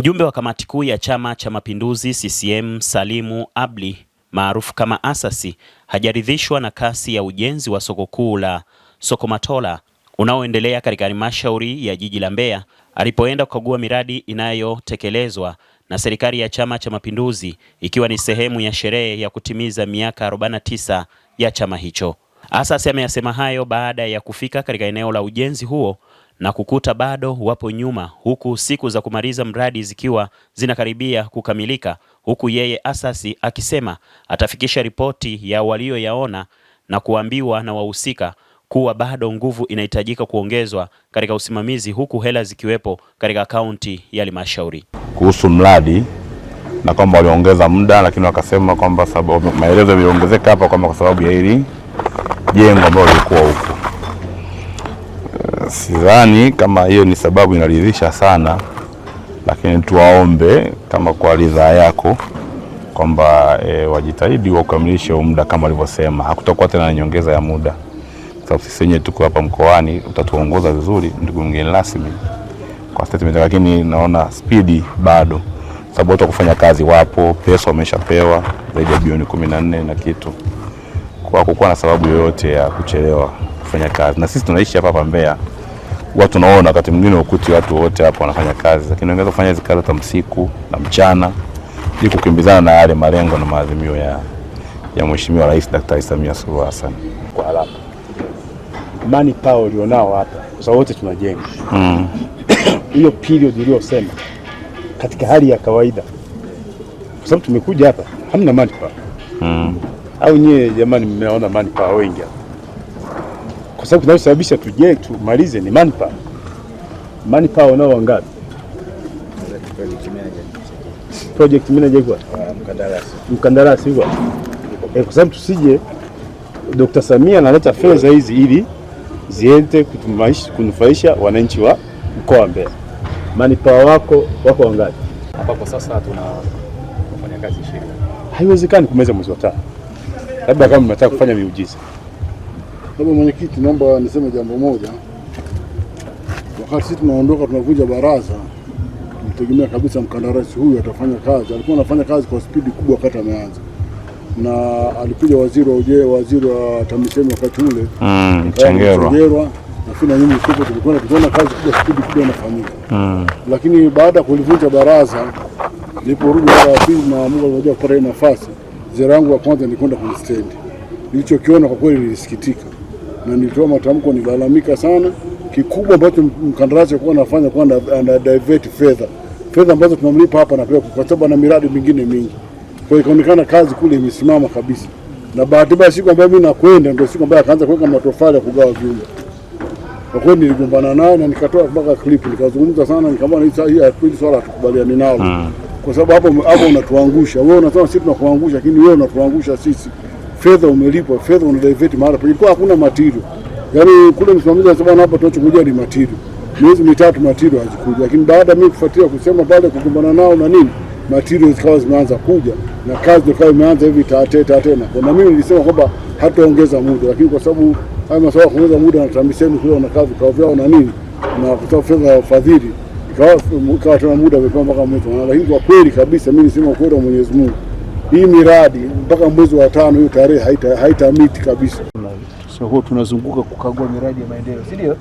Mjumbe wa kamati kuu ya Chama cha Mapinduzi CCM Salimu Abli maarufu kama Asasi hajaridhishwa na kasi ya ujenzi wa soko kuu la Sokomatola unaoendelea katika halmashauri ya jiji la Mbeya alipoenda kukagua miradi inayotekelezwa na serikali ya Chama cha Mapinduzi ikiwa ni sehemu ya sherehe ya kutimiza miaka 49 ya chama hicho. Asasi ameyasema hayo baada ya kufika katika eneo la ujenzi huo na kukuta bado wapo nyuma, huku siku za kumaliza mradi zikiwa zinakaribia kukamilika, huku yeye Asasi akisema atafikisha ripoti ya walioyaona na kuambiwa na wahusika kuwa bado nguvu inahitajika kuongezwa katika usimamizi, huku hela zikiwepo katika akaunti ya halmashauri. Kuhusu mradi na kwamba waliongeza muda, lakini wakasema kwamba sababu maelezo yaliongezeka hapa kwamba kwa sababu ya hili jengo ambalo lilikuwa huko. Sidhani kama hiyo ni sababu inaridhisha sana, lakini tuwaombe kama kwa ridhaa yako kwamba wajitahidi wakamilishe muda kama walivyosema. Hakutakuwa tena nyongeza ya muda. Sababu sisi wenyewe tuko hapa mkoani, utatuongoza vizuri ndugu mgeni rasmi kwa statement, lakini naona speedi bado. Sababu watu kufanya kazi wapo, pesa wameshapewa zaidi ya bilioni 14 na kitu. Kwa kuwa na sababu yoyote ya kuchelewa kufanya kazi. Na sisi tunaishi hapa Mbeya. Watu tunaona wakati mwingine ukuti watu wote hapa wanafanya kazi, lakini wangeweza kufanya hizo kazi hata usiku na mchana ili kukimbizana na yale malengo na maadhimio ya Mheshimiwa Rais Daktari Samia Suluhu Hassan. Kwa haraka mani pao ulionao hapa kwa sababu wote tunajenga hiyo period iliyosema katika hali ya kawaida, kwa sababu tumekuja hapa hamna mani pao au nyie jamani mmeona mani pao wengi hapa, kwa sababu kinachosababisha tuje tumalize ni mani pao. Mani pao nao wangapi? Project manager kwa mkandarasi kwa kwa sababu tusije Dr. Samia analeta fedha hizi ili ziende kunufaisha wananchi wa mkoa wa Mbeya. Mani pao wako wangapi? Hapa kwa sasa tunafanya kazi 20. Haiwezekani kumeza mwezi wa 5. Labda kama mnataka kufanya miujiza. Baba mwenyekiti, naomba niseme jambo moja. Wakati sisi tunaondoka tunakuja baraza, tulitegemea kabisa mkandarasi huyu atafanya kazi. Alikuwa anafanya kazi kwa spidi kubwa wakati ameanza. Na alikuja waziri wa TAMISEMI wakati ule, Mchengerwa. Na fina nyinyi kubwa tuliona kazi kwa spidi kubwa inafanyika. Lakini baada ya kulivunja baraza, niliporudi mara ya pili na Mungu alikuja kupata nafasi, ziara yangu ya kwanza nilikwenda kwenye stendi. Nilichokiona kwa kweli nilisikitika. Na nilitoa matamko nilalamika sana. Kikubwa ambacho mkandarasi alikuwa anafanya kwa ana divert fedha ambazo tunamlipa hapa na pia kwa sababu ana miradi mingine mingi. Kwa hiyo ikaonekana kazi kule imesimama kabisa. Na bahati mbaya siku ambayo mimi nakwenda ndio siku ambayo akaanza kuweka matofali ya kugawa vyumba. Kwa kweli niligombana naye na nikatoa mpaka clip nikazungumza sana, nikamwambia hii hatuwezi swala tukubaliane nao. Kwa sababu hapo unatuangusha. Wewe unasema sisi tunakuangusha, lakini wewe unatuangusha sisi. Fedha umelipwa, fedha una divert mahali pa. Ilikuwa hakuna material. Yaani kule msimamizi anasema hapa tunachokujia ni material. Miezi mitatu material hazikuja. Lakini baada mimi kufuatilia kusema pale kugombana nao na nini, material zikawa zimeanza kuja na kazi ikawa imeanza hivi tena. Kwa mimi nilisema kwamba hataongeza muda, lakini kwa sababu haya masuala kuongeza muda na TAMISEMI kule na kazi kwa vyao na nini na kutoa fedha ya ufadhili ikawa tena muda umepewa mpaka mwezi. Lakini kwa kweli kabisa mimi nisema ukweli wa Mwenyezi Mungu, hii miradi mpaka mwezi wa 5 hiyo tarehe haitamiti kabisa. Sasa tunazunguka kukagua miradi ya maendeleo, si ndio?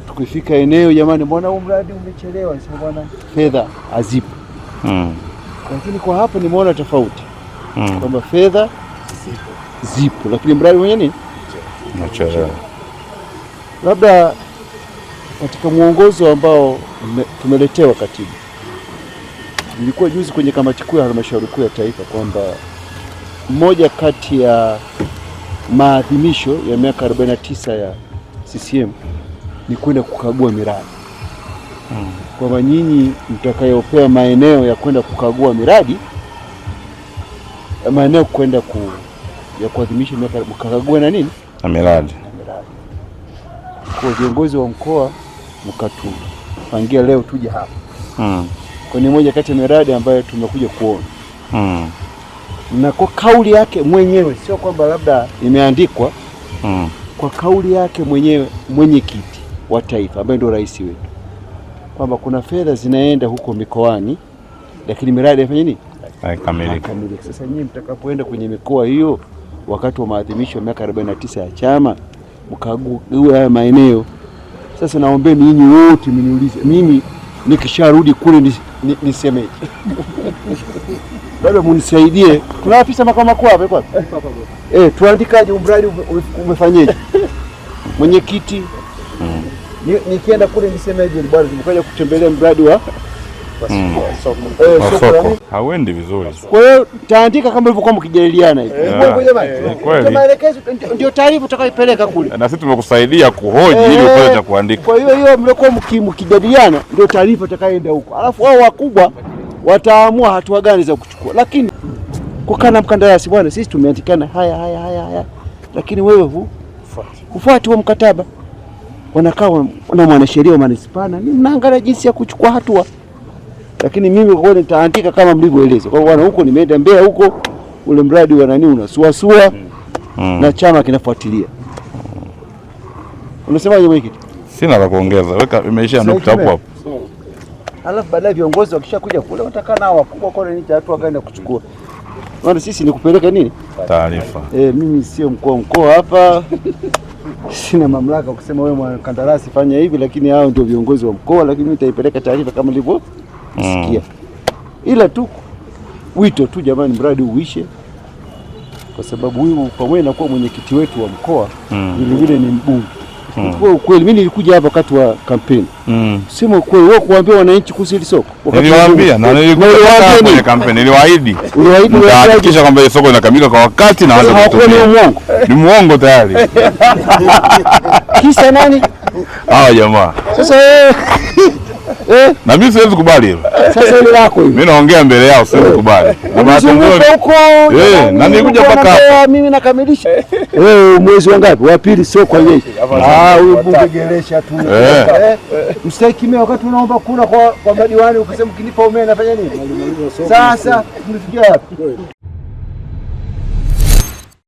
Tukifika eneo, jamani, mbona huu mradi umechelewa? Nisema bwana, fedha hazipo. Lakini kwa hapa nimeona tofauti. Kwamba fedha zipo, lakini mradi mwenyewe ni unachelewa. Labda katika mwongozo ambao tumeletewa katibu, nilikuwa juzi kwenye kamati kuu ya halmashauri kuu ya taifa kwamba mmoja kati ya maadhimisho ya miaka 49 ya CCM ni kwenda kukagua miradi. Kwamba nyinyi mtakayopewa maeneo ya kwenda kukagua miradi, maeneo kwenda ya kuadhimisha miaka mkakagua na nini? Na miradi. Kwa viongozi wa mkoa mkatupangia leo tuje hapa. Kwa ni moja kati ya miradi ambayo tumekuja kuona. Na kwa kauli yake mwenyewe, sio kwamba labda imeandikwa, kwa kauli yake mwenyewe mwenyekiti wa taifa ambaye ndio rais wetu, kwamba kuna fedha zinaenda huko mikoani, lakini miradi haifanye nini? Haikamiliki. Sasa nyinyi mtakapoenda kwenye mikoa hiyo wakati wa maadhimisho ya miaka 49 ya chama, mkague haya maeneo. Sasa naombeni nyinyi wote mniulize mimi nikisharudi kule nisemeje? Bado munisaidie. Tuna afisa makao makuu hapa kwa. Tuandikaje mradi umefanyaje? Mwenyekiti. Nikienda kule nisemeje bwana, tumekuja kutembelea mradi wa soko. Hauendi vizuri. Kwa hiyo taandika kama ilivyokuwa mkijadiliana hivi. Kwa maelekezo ndio taarifa utakayoipeleka kule. Na sisi tumekusaidia kuhoji ili upate cha kuandika. Kwa hiyo mlikuwa mkijadiliana ndio taarifa itakayoenda huko. Alafu wao wakubwa wataamua hatua gani za kuchukua. Lakini kukana mkandarasi bwana, sisi tumeandikana haya. Lakini wewe hufuati huo mkataba. Wanakaa na mwanasheria wa manispaa, mnaangalia jinsi ya kuchukua hatua. Lakini mimi kwa kweli nitaandika kama mlivyoeleza. Kwa bwana, huko nimeenda Mbeya huko, ule mradi wa nani unasuasua na chama kinafuatilia. Unasemaje mwenyekiti? Sina la kuongeza. Weka imeisha nukta hapo hapo. Alafu baadaye viongozi wakishakuja kule watakaa nao wakubwa kwa nini hatua gani kuchukua. Maana sisi ni kupeleka nini? Taarifa. Mimi sio mkuu wa mkoa hapa. Sina mamlaka kusema wewe mkandarasi fanya hivi, lakini hao ndio viongozi wa mkoa, lakini mimi nitaipeleka taarifa kama nilivyo sikia. Ila tu wito tu jamani, mradi uishe, kwa sababu huyu pamoja na kuwa mwenyekiti wetu wa mkoa vile ni mbunge. Kwa ukweli mimi nilikuja hapa wakati wa kampeni. Sema ukweli, wewe kuambia wananchi kuhusu hili soko. Niliwaambia na nilikuja kwenye kampeni, niliwaahidi. Nitahakikisha kwamba hili soko linakamilika kwa wakati na watu kutumia. Ni muongo tayari. Kisa nani? Hawa jamaa. Sasa na mimi siwezi kubali hilo. Sasa ile lako hivi. Mimi naongea mbele yao, siwezi kubali. Na matendo huko. Na nilikuja mpaka hapa. Mimi nakamilisha. Mwezi wangapi? Wa pili sio kwa yeye. Huyu bunge geresha tu. Mstakimea wakati unaomba kula kwa madiwani ukisema ukinipa umeme nafanya nini? Sasa tumefikia wapi?